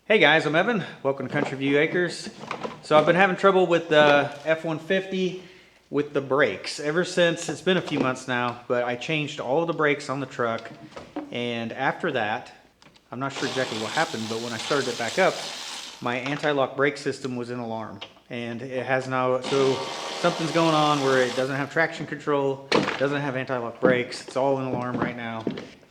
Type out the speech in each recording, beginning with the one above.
Hey guys, I'm Evan. Welcome to Country View Acres. So I've been having trouble with the F-150 with the brakes ever since. It's been a few months now, but I changed all of the brakes on the truck, and after that, I'm not sure exactly what happened, but when I started it back up, my anti-lock brake system was in alarm, and it has now, so something's going on where it doesn't have traction control, doesn't have anti-lock brakes. It's all in alarm right now.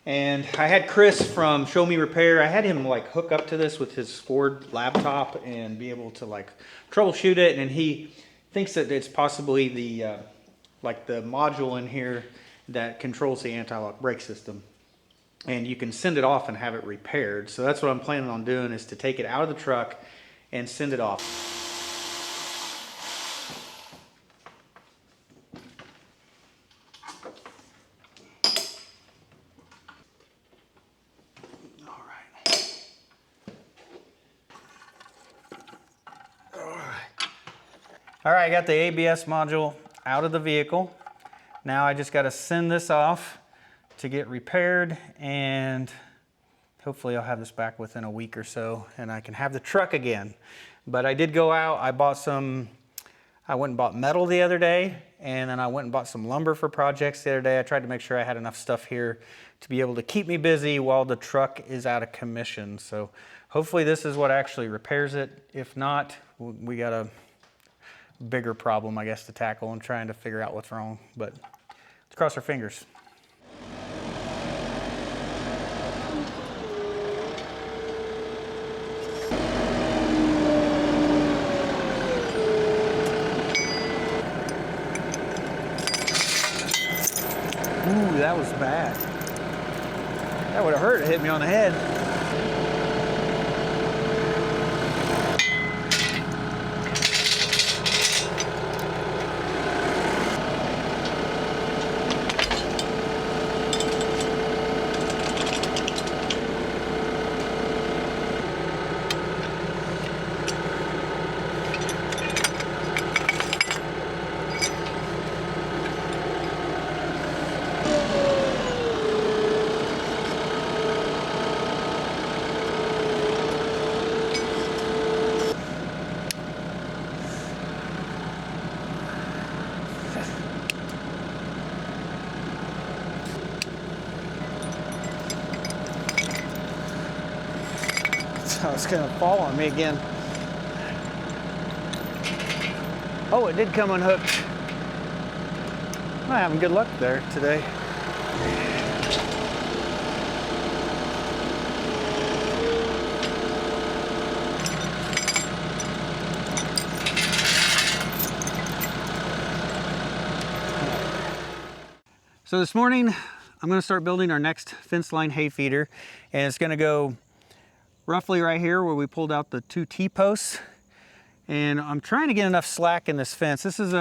And I had Chris from Show Me Repair. I had him like hook up to this with his Ford laptop and be able to like troubleshoot it. And he thinks that it's possibly the like the module in here that controls the anti-lock brake system. And you can send it off and have it repaired. So that's what I'm planning on doing, is to take it out of the truck and send it off. All right, I got the ABS module out of the vehicle. Now I just got to send this off to get repaired, and hopefully I'll have this back within a week or so and I can have the truck again. But I did go out, I went and bought metal the other day, and then I went and bought some lumber for projects the other day. I tried to make sure I had enough stuff here to be able to keep me busy while the truck is out of commission. So hopefully this is what actually repairs it. If not, we got a bigger problem, I guess, to tackle and trying to figure out what's wrong. But let's cross our fingers. Ooh, that was bad. That would have hurt. It hit me on the head. So it's gonna fall on me again. Oh, it did come unhooked. I'm having good luck there today. So this morning, I'm gonna start building our next Fenceline hay feeder, and it's gonna go roughly right here where we pulled out the 2 T-posts. And I'm trying to get enough slack in this fence. This is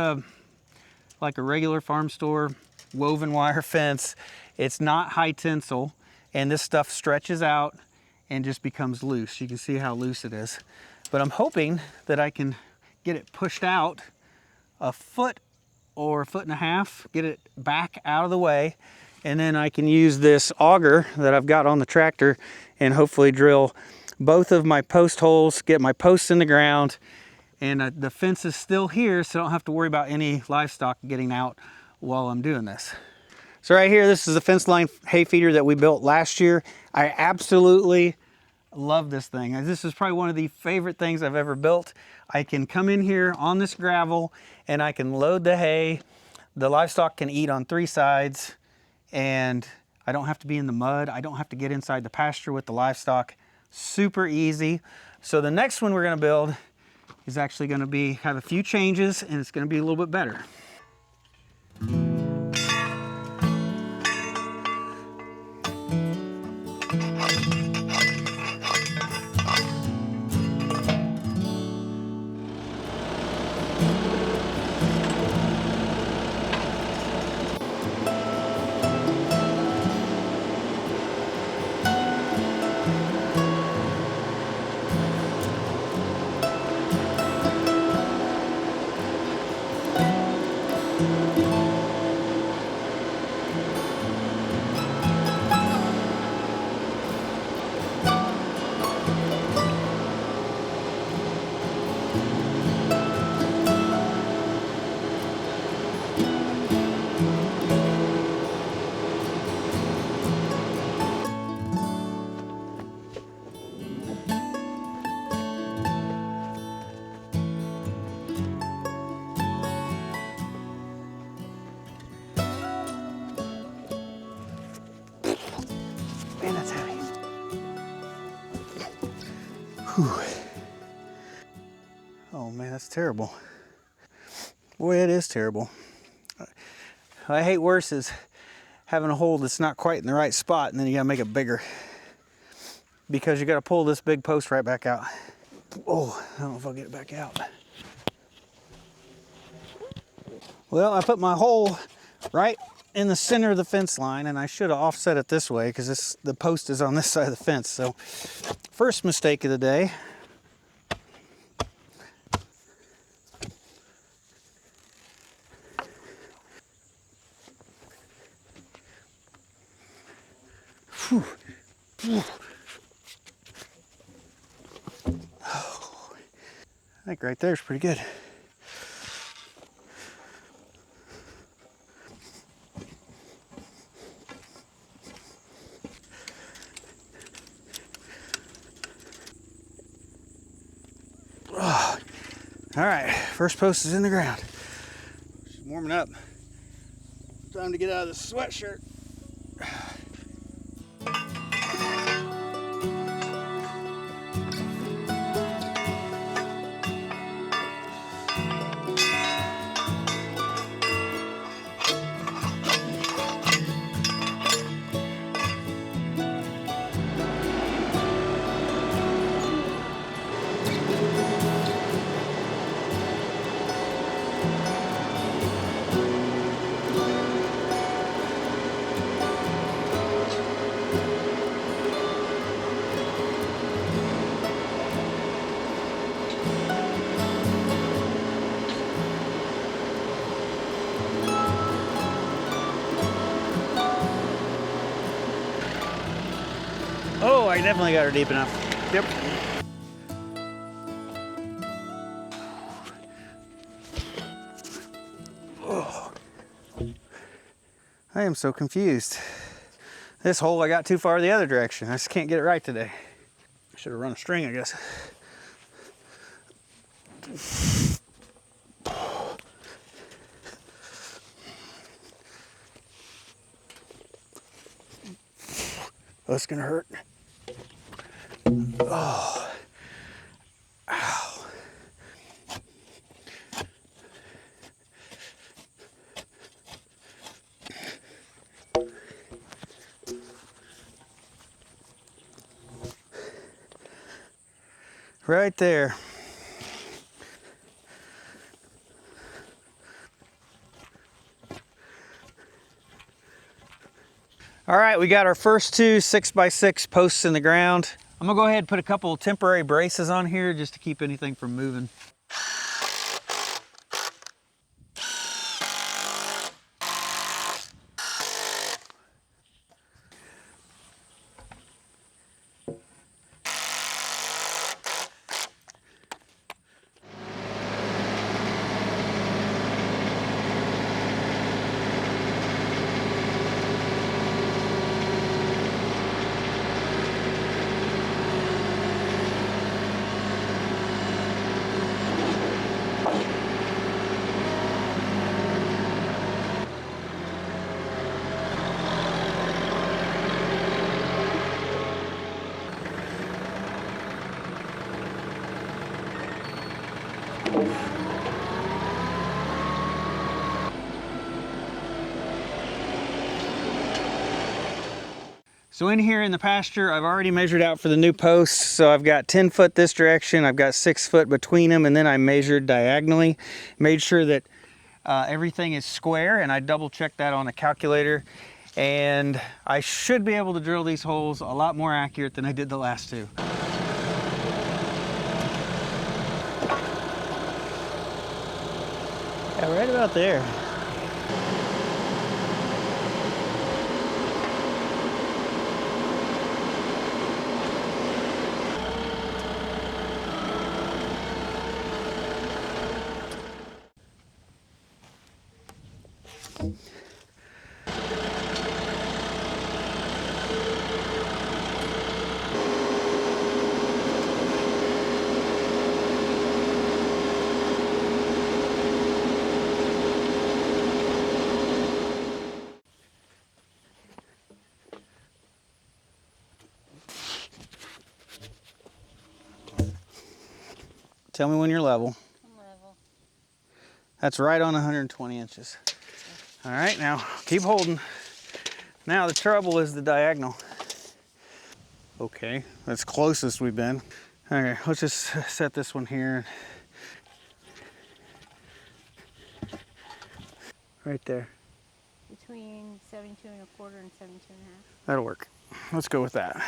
like a regular farm store woven wire fence. It's not high tensile, and this stuff stretches out and just becomes loose. You can see how loose it is. But I'm hoping that I can get it pushed out a foot or a foot and a half, get it back out of the way, and then I can use this auger that I've got on the tractor and hopefully drill both of my post holes, get my posts in the ground, and the fence is still here, so I don't have to worry about any livestock getting out while I'm doing this. So right here, this is the Fenceline hay feeder that we built last year. I absolutely love this thing. This is probably one of the favorite things I've ever built. I can come in here on this gravel and I can load the hay. The livestock can eat on 3 sides, and I don't have to be in the mud. I don't have to get inside the pasture with the livestock. Super easy. So the next one we're gonna build is actually gonna have a few changes, and it's gonna be a little bit better. Whew. Oh man, that's terrible. Boy, it is terrible. What I hate worse is having a hole that's not quite in the right spot and then you gotta make it bigger because you gotta pull this big post right back out. Oh, I don't know if I'll get it back out. Well, I put my hole right in the center of the fence line, and I should have offset it this way because the post is on this side of the fence. So, first mistake of the day. Whew. Whew. Oh, I think right there is pretty good. Oh. All right, first post is in the ground. Just warming up. Time to get out of this sweatshirt. Oh, I definitely got her deep enough. Yep. Oh. I am so confused. This hole I got too far the other direction. I just can't get it right today. I should have run a string, I guess. Oh, it's gonna hurt. Oh. Ow. Right there. All right, we got our first two 6x6 posts in the ground. I'm gonna go ahead and put a couple temporary braces on here just to keep anything from moving. So in here in the pasture, I've already measured out for the new posts. So I've got 10 foot this direction, I've got 6 foot between them, and then I measured diagonally, made sure that everything is square, and I double checked that on the calculator. And I should be able to drill these holes a lot more accurate than I did the last two. Yeah, right about there. Tell me when you're level. I'm level. That's right on 120 inches. All right, now keep holding. Now the trouble is the diagonal. Okay, that's closest we've been. Okay, let's just set this one here. Right there. Between 72 1/4 and 72 1/2. That'll work. Let's go with that.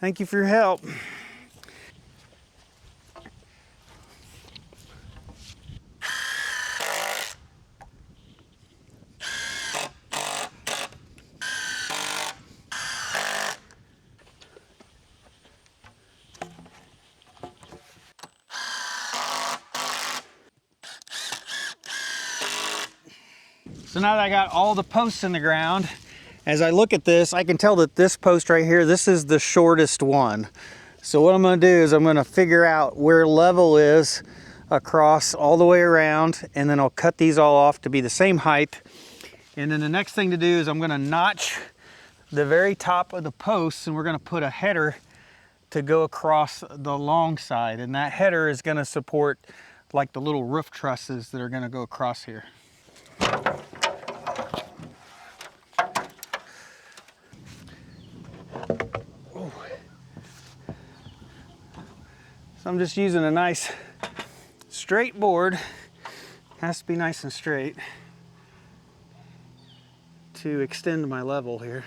Thank you for your help. So now that I got all the posts in the ground, as I look at this, I can tell that this post right here, this is the shortest one. So what I'm gonna do is I'm gonna figure out where level is across all the way around, and then I'll cut these all off to be the same height. And then the next thing to do is I'm gonna notch the very top of the posts, and we're gonna put a header to go across the long side. And that header is gonna support like the little roof trusses that are gonna go across here. So I'm just using a nice straight board, has to be nice and straight, to extend my level here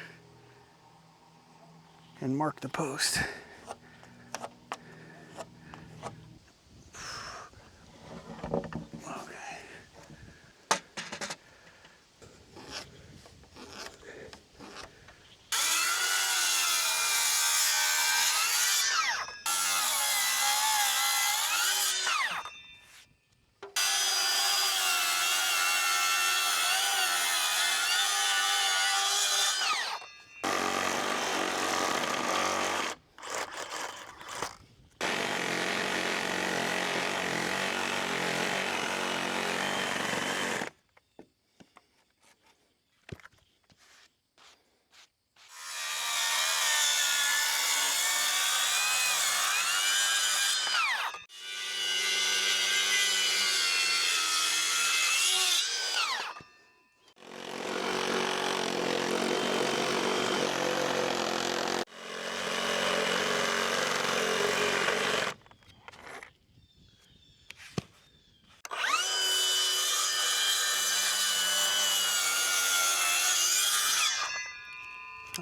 and mark the post. Okay.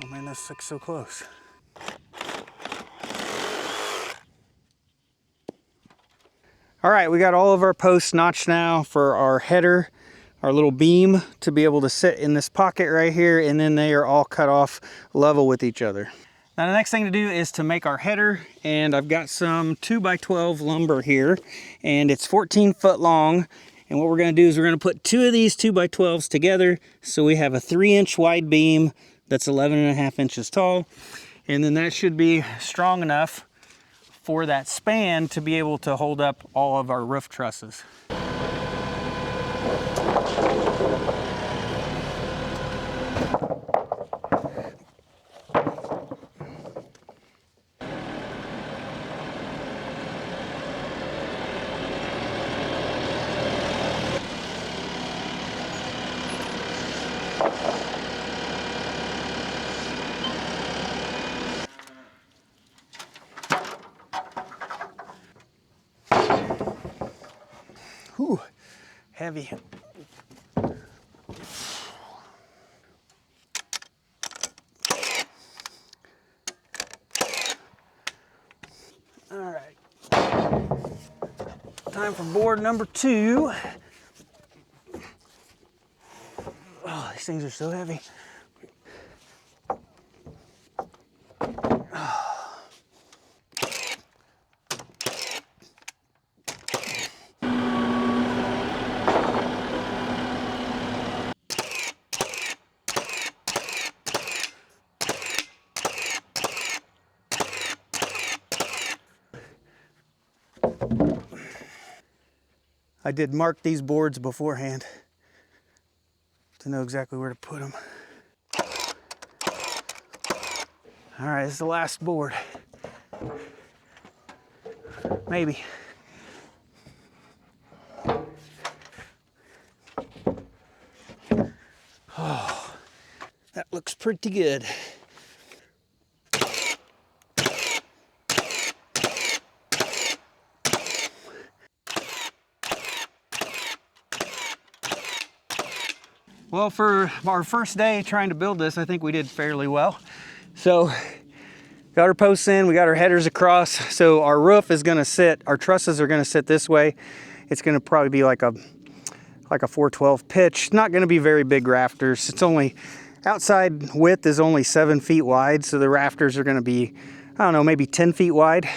Oh man, that's like so close. All right, we got all of our posts notched now for our header, our little beam to be able to sit in this pocket right here, and then they are all cut off level with each other. Now the next thing to do is to make our header, and I've got some 2x12 lumber here, and it's 14 foot long. And what we're gonna do is we're gonna put two of these 2x12s together, so we have a 3-inch wide beam that's 11.5 inches tall. And then that should be strong enough for that span to be able to hold up all of our roof trusses. Whew, heavy. All right, time for board number 2. Oh, these things are so heavy. I did mark these boards beforehand to know exactly where to put them. All right, this is the last board. Maybe. Oh, that looks pretty good. Well, for our first day trying to build this, I think we did fairly well. So, got our posts in, we got our headers across. So our roof is gonna sit, our trusses are gonna sit this way. It's gonna probably be like a 412 pitch. Not gonna be very big rafters. It's only, outside width is only 7 feet wide. So the rafters are gonna be, I don't know, maybe 10 feet wide.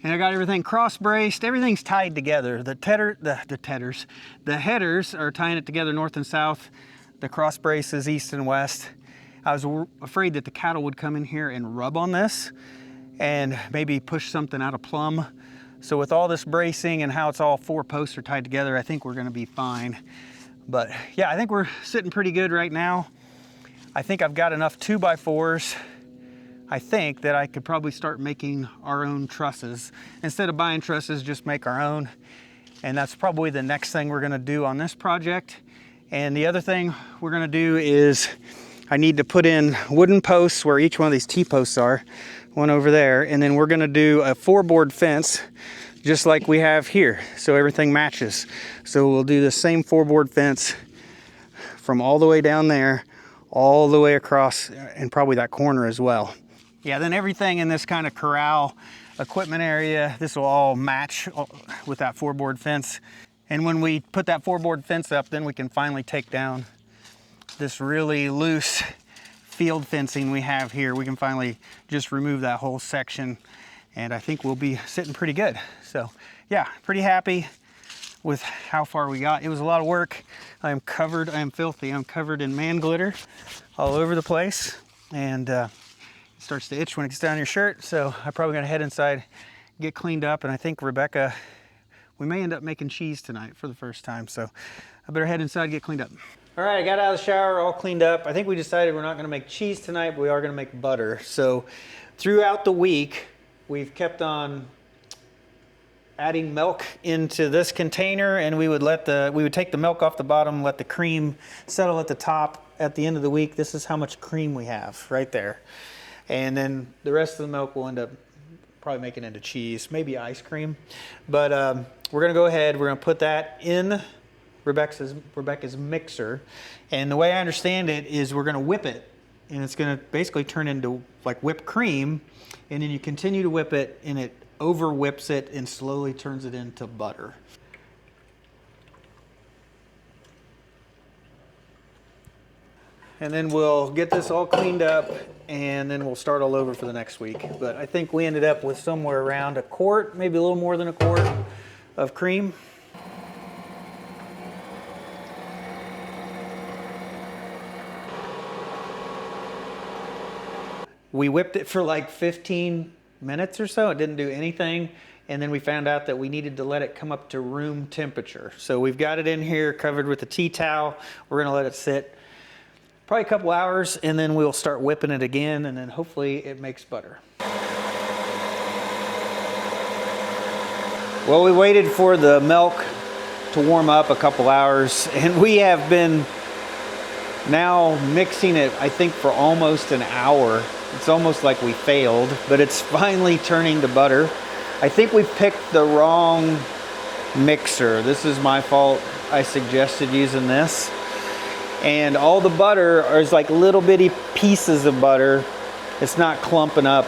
And I got everything cross braced, everything's tied together. The headers are tying it together north and south. The cross brace is east and west. I was afraid that the cattle would come in here and rub on this and maybe push something out of plumb. So with all this bracing and how it's all 4 posts are tied together, I think we're gonna be fine. But yeah, I think we're sitting pretty good right now. I think I've got enough 2x4s. I think that I could probably start making our own trusses. Instead of buying trusses, just make our own. And that's probably the next thing we're gonna do on this project. And the other thing we're gonna do is I need to put in wooden posts where each one of these T-posts are, one over there. And then we're gonna do a 4-board fence, just like we have here. So everything matches. So we'll do the same 4-board fence from all the way down there, all the way across, and probably that corner as well. Yeah, then everything in this kind of corral equipment area, this will all match with that 4-board fence. And when we put that 4-board fence up, then we can finally take down this really loose field fencing we have here. We can finally just remove that whole section, and I think we'll be sitting pretty good. So yeah, pretty happy with how far we got. It was a lot of work. I am covered, I am filthy. I'm covered in man glitter all over the place, and starts to itch when it gets down your shirt. So I probably gotta head inside, get cleaned up. And I think Rebecca, we may end up making cheese tonight for the first time. So I better head inside, get cleaned up. All right, I got out of the shower, all cleaned up. I think we decided we're not gonna make cheese tonight, but we are gonna make butter. So throughout the week, we've kept on adding milk into this container, and we would take the milk off the bottom, let the cream settle at the top. At the end of the week, this is how much cream we have right there. And then the rest of the milk we'll end up probably making into cheese, maybe ice cream. But we're gonna go ahead, we're gonna put that in Rebecca's mixer. And the way I understand it is we're gonna whip it, and it's gonna basically turn into like whipped cream. And then you continue to whip it, and it over whips it and slowly turns it into butter. And then we'll get this all cleaned up, and then we'll start all over for the next week. But I think we ended up with somewhere around a quart, maybe a little more than a quart of cream. We whipped it for like 15 minutes or so. It didn't do anything. And then we found out that we needed to let it come up to room temperature. So we've got it in here covered with a tea towel. We're gonna let it sit probably a couple hours, and then we'll start whipping it again, and then hopefully it makes butter. Well, we waited for the milk to warm up a couple hours, and we have been now mixing it, I think, for almost an hour. It's almost like we failed, but it's finally turning to butter. I think we picked the wrong mixer. This is my fault. I suggested using this. And all the butter is like little bitty pieces of butter. It's not clumping up,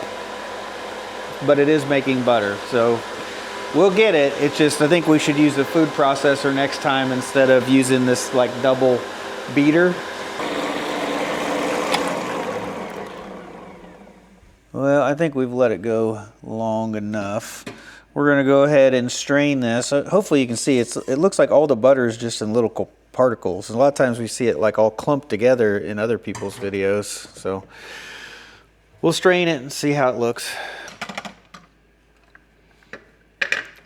but it is making butter. So we'll get it. It's just, I think we should use a food processor next time instead of using this like double beater. Well, I think we've let it go long enough. We're gonna go ahead and strain this. Hopefully you can see it looks like all the butter is just in little particles. And a lot of times we see it like all clumped together in other people's videos. So we'll strain it and see how it looks.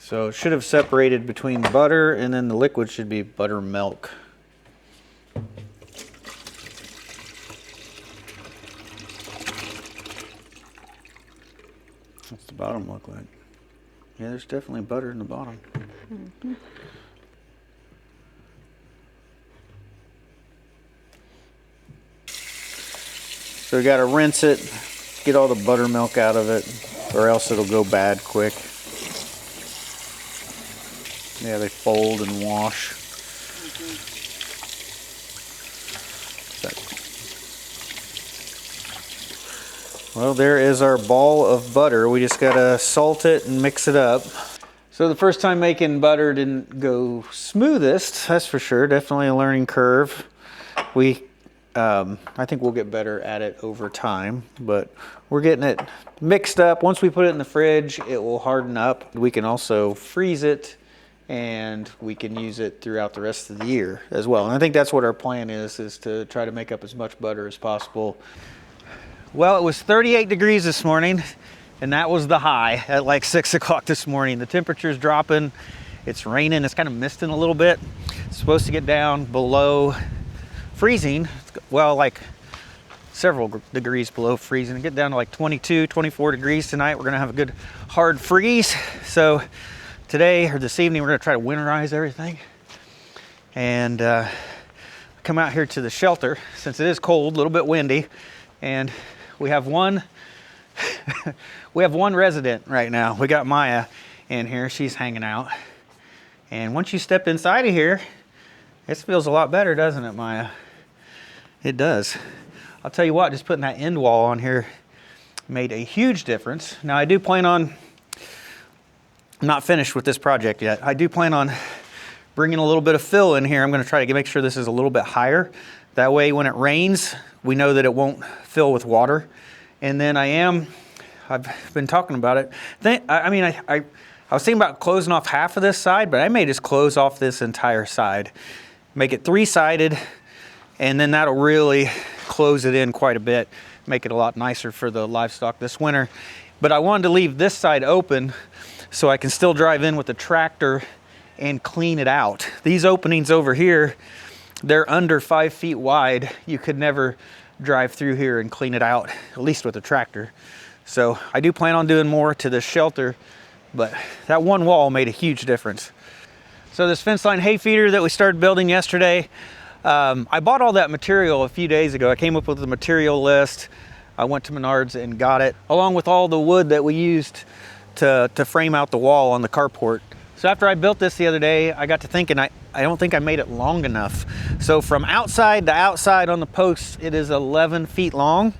So it should have separated between butter, and then the liquid should be buttermilk. bottom look like? Yeah, there's definitely butter in the bottom. Mm-hmm. So we gotta rinse it, get all the buttermilk out of it, or else it'll go bad quick. Yeah, they fold and wash. Well, there is our ball of butter. We just gotta salt it and mix it up. So the first time making butter didn't go smoothest, that's for sure. Definitely a learning curve. I think we'll get better at it over time, but we're getting it mixed up. Once we put it in the fridge, it will harden up. We can also freeze it, and we can use it throughout the rest of the year as well. And I think that's what our plan is to try to make up as much butter as possible. Well, it was 38 degrees this morning, and that was the high at like 6 o'clock this morning. The temperature's dropping, it's raining, it's kind of misting a little bit. It's supposed to get down below freezing, well, like several degrees below freezing, and get down to like 22, 24 degrees tonight. We're gonna have a good hard freeze. So today or this evening, we're gonna try to winterize everything and come out here to the shelter since it is cold, a little bit windy, and we have one we have one resident right now. We got Maya in here, she's hanging out. And once you step inside of here, it feels a lot better, doesn't it, Maya? It does. I'll tell you what, just putting that end wall on here made a huge difference. Now I do plan on, I'm not finished with this project yet. I do plan on bringing a little bit of fill in here. I'm gonna try to make sure this is a little bit higher. That way when it rains, we know that it won't fill with water. And then I've been talking about it. I was thinking about closing off half of this side, but I may just close off this entire side. Make it three-sided, and then that'll really close it in quite a bit, make it a lot nicer for the livestock this winter. But I wanted to leave this side open so I can still drive in with the tractor and clean it out. These openings over here, they're under 5 feet wide. You could never drive through here and clean it out, at least with a tractor. So I do plan on doing more to this shelter, but that one wall made a huge difference. So this Fenceline hay feeder that we started building yesterday, I bought all that material a few days ago. I came up with the material list. I went to Menards and got it, along with all the wood that we used to frame out the wall on the carport. So after I built this the other day, I got to thinking, I don't think I made it long enough. So from outside to outside on the posts, it is 11 feet long,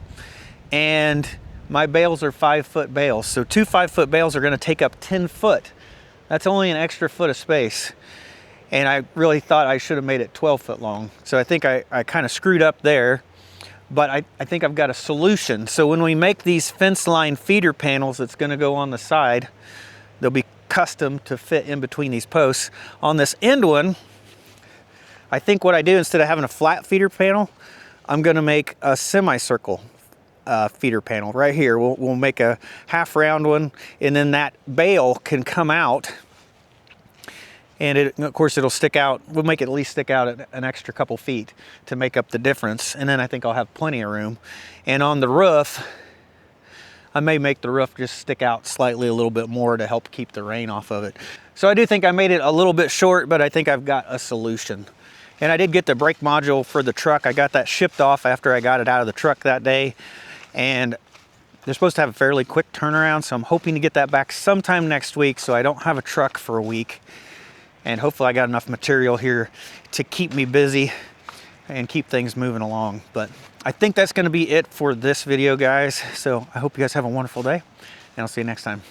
and my bales are 5-foot bales. So 2 5-foot bales are gonna take up 10 foot. That's only an extra foot of space. And I really thought I should have made it 12 foot long. So I think I kind of screwed up there, but I think I've got a solution. So when we make these Fenceline feeder panels that's gonna go on the side, they'll be custom to fit in between these posts. On this end one, I think what I do, instead of having a flat feeder panel, I'm gonna make a semicircle feeder panel right here. We'll make a half round one, and then that bale can come out, and of course it'll stick out. We'll make it at least stick out an extra couple feet to make up the difference, and then I think I'll have plenty of room. And on the roof, I may make the roof just stick out slightly a little bit more to help keep the rain off of it. So I do think I made it a little bit short, but I think I've got a solution. And I did get the brake module for the truck. I got that shipped off after I got it out of the truck that day. And they're supposed to have a fairly quick turnaround, so I'm hoping to get that back sometime next week so I don't have a truck for a week. And hopefully I got enough material here to keep me busy and keep things moving along. But I think that's gonna be it for this video, guys. So I hope you guys have a wonderful day, and I'll see you next time.